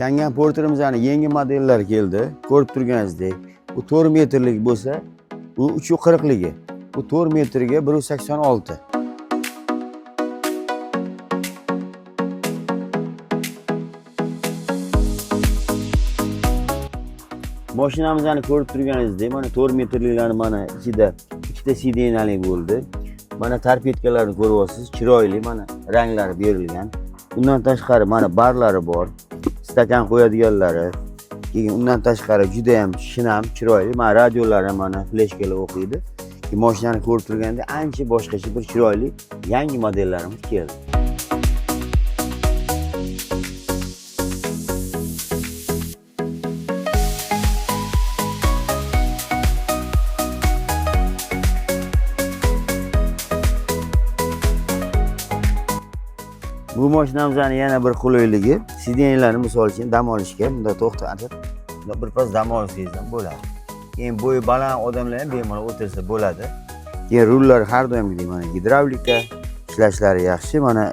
Changan Porter'imizning yangi modellar keldi. Ko'rib turganingizdek, bu 4 metrlik bo'lsa, bu 340ligi. Bu 4 metrga 186. Mashinamizni ko'rib turganingizdek, mana 4 metrliklarni mana ichida ikkita sidenali bo'ldi. Mana torpedkalarni ko'ryapsiz, chiroyli, mana ranglari berilgan. Bundan tashqari mana barlari bor. Stakan qo'yadiganlari. Keyin undan tashqari juda ham shinam, chiroyli. Mana radiolari mana fleshkalar o'qiydi. Mashinani ko'rib turganda ancha boshqacha bir chiroyli yangi modellarimiz keldi. Bu mashinamizning yana bir qulayligi, sidenlarni misol uchun dam olishga bunda to'xtatib, birpas dam olsangiz ham bo'ladi. Keyin bo'yi baland odamlar ham bemalol o'tirsa bo'ladi. Keyin rullar har doimgidek mana gidravlika, ishlashlari yaxshi. Mana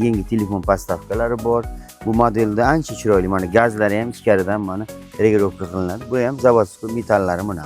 yangi telefon postavkalari bor. Bu modelda ancha chiroyli. Mana gazlari ham ichkaridan mana regirovka qilinadi. Bu ham zavodskiy metallari mana.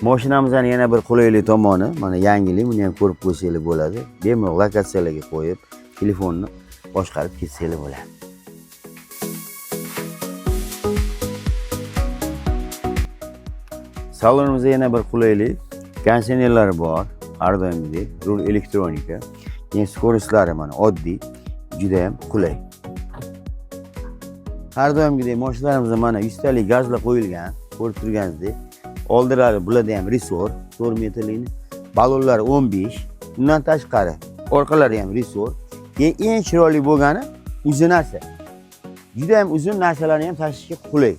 Mashinamizning yana bir qulaylik tomoni, mana yangilik, buni ham ko'rib qo'ysangiz bo'ladi. Bemalol lokatsiyalarga qo'yib, telefonni boshqarib ketsangiz bo'ladi. Salonimizda yana bir qulaylik, konditsionerlari bor, har doimgidek, rul elektronika. Keyin skoristlari mana oddiy, juda ham qulay. Har doimgidek mashinalarimiz mana 100 talik gazlar qo'yilgan, ko'rib turganingizdek. Oldilari bularda ham resor 4 metrlikni, balonlari 15. Bundan tashqari orqalari ham resor. Keyin eng chiroyli bo'lgani uzunasi. Juda ham uzun narsalarni ham tashishga qulay.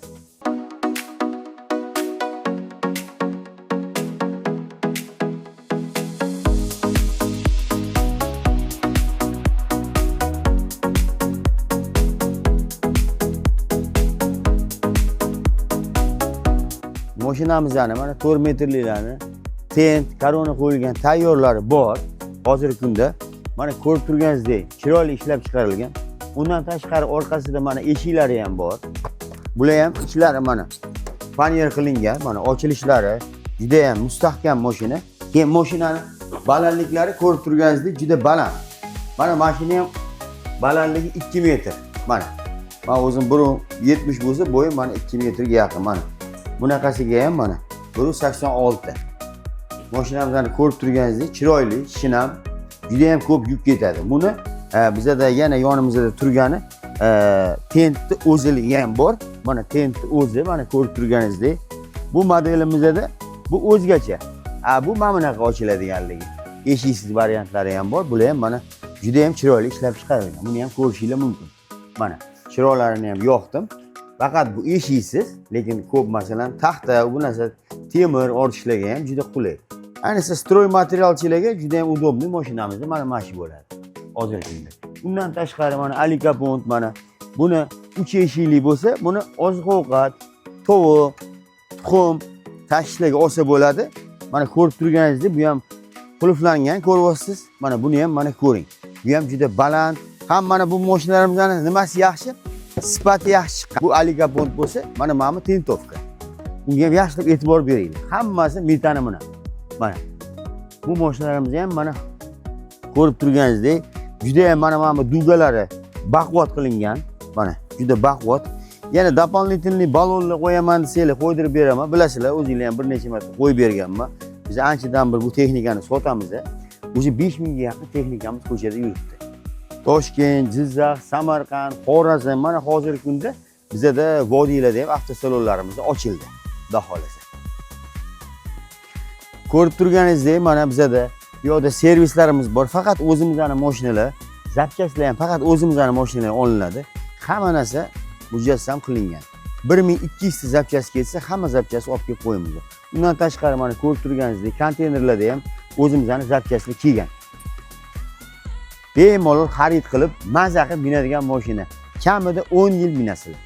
Mashinamizning mana 4 metrliklarni tent, korona qo'yilgan tayyorlari bor. Hozirgi kunda mana ko'rib turganingizdek chiroyli ishlab chiqarilgan. Undan tashqari orqasida mana eshiklari ham bor. Bular ham ichlari mana panel qilingan, mana ochilishlari juda ham mustahkam mashina. Keyin mashinaning balandliklari ko'rib turganingizdek juda baland. Mana mashina ham balandligi 2 metr. Mana. Men o'zim 1.70 bo'lsa, bo'yim mana 2 metrga yaqin mana. Bunaqasiga ham mana 1.86. Mashinamizni ko'rib turganingizdek chiroyli, shinam, juda ham ko'p yuk ketadi. Buni bizda yana yonimizda turgani tentni o'ziligi ham bor. Mana tentni o'zi, mana ko'rib turganingizdek. Bu modelimizda bu o'zgacha. Bu mana bunaqa ochiladiganligi. Eshiksiz variantlari ham bor. Bular ham mana juda ham chiroyli ishlab chiqarilgan. Buni ham ko'rishingiz mumkin. Mana chiroqlarini ham yoqdim. Faqat bu eshiksiz, lekin ko'p masalan taxta, bu narsa temir ortishlarga ham juda qulay. Ayniqsa stroy materialchilarga juda ham udobli mashinamizda mana shu bo'ladi. Hozirgi kunda. Undan tashqari mana alikapont mana buni 3 eshikli bo'lsa, buni oziq-ovqat, tovuq, tuxum tashishlarga olsa bo'ladi. Mana ko'rib turganingizdek, bu ham qulflangan, ko'ryapsiz. Mana buni ham mana ko'ring. Bu ham juda baland. Ham mana bu mashinalarimizning nimasi yaxshi? Sifati yaxshi. Bu alikapont bo'lsa, mana bu tentovka. Unga ham yaxshilab e'tibor beringlar. Hammasi metani buni. Mana. Bu mashinalarimiz ham mana ko'rib turganingizdek, juda ham mana bu dugalari baquvvat qilingan. Mana, juda baquvvat. Yana doполнительный balonlar qo'yaman desanglar, qo'ydirib beraman. Bilasizlar, o'zingizlar ham bir necha marta qo'yib berganman. Biz anchadan bir bu texnikani sotamiz. O'sha 5000 ga yaqin texnikamiz ko'chada yuribdi. Toshkent, Jizzax, Samarqand, Xorazm mana hozirgi kunda bizda vodiylarda ham avtosalonlarimiz ochildi. Xudo xolasa. Ko'rib turganingizdek, mana bizda bu yerda servislarimiz bor. Faqat o'zimizning mashinalar, zapchastlar ham faqat o'zimizning mashinalar olinadi. Hamma narsa mujassam qilingan. 1200 ta zapchast ketsa, hamma zapchastni olib kelib qo'yamiz. Undan tashqari mana ko'rib turganingizdek, konteynerlarda ham o'zimizning zapchastlar kelgan. bemalol xarid qilib maza qilib minadigan mashina. Kamida 10 yil minasizlar.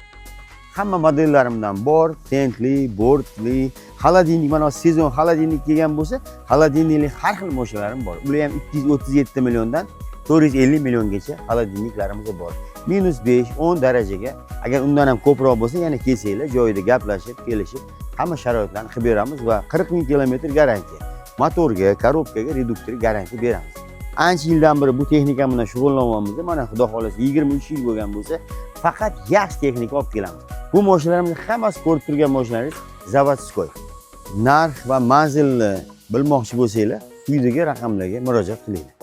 Hamma modellarimdan bor, tentli, bortli, xolodilnik, mana sezon xolodilnik kelgan bo'lsa, xolodilnikli har xil mashinalarimiz bor. Ular ham 237 milliondan 450 milliongacha xolodilniklarimiz bor. -5, 10 darajaga, agar undan ham ko'proq bo'lsa, yana kelsanglar, joyida gaplashib, kelishib, hamma sharoitlarni qilib beramiz va 40 ming kilometr garantiya. Motorga, korobkaga, reduktorga garantiya beramiz. Ancha yildan beri bu texnika bilan shug'ullanyapmiz. Mana xudo xolasa 23 yil bo'lgan bo'lsa, faqat yaxshi texnika olib kelamiz. Bu mashinalarimiz hammasi ko'rib turgan mashinalar zavodskoy. Narx va manzilni bilmoqchi bo'lsanglar, quyidagi raqamlarga murojaat qilinglar.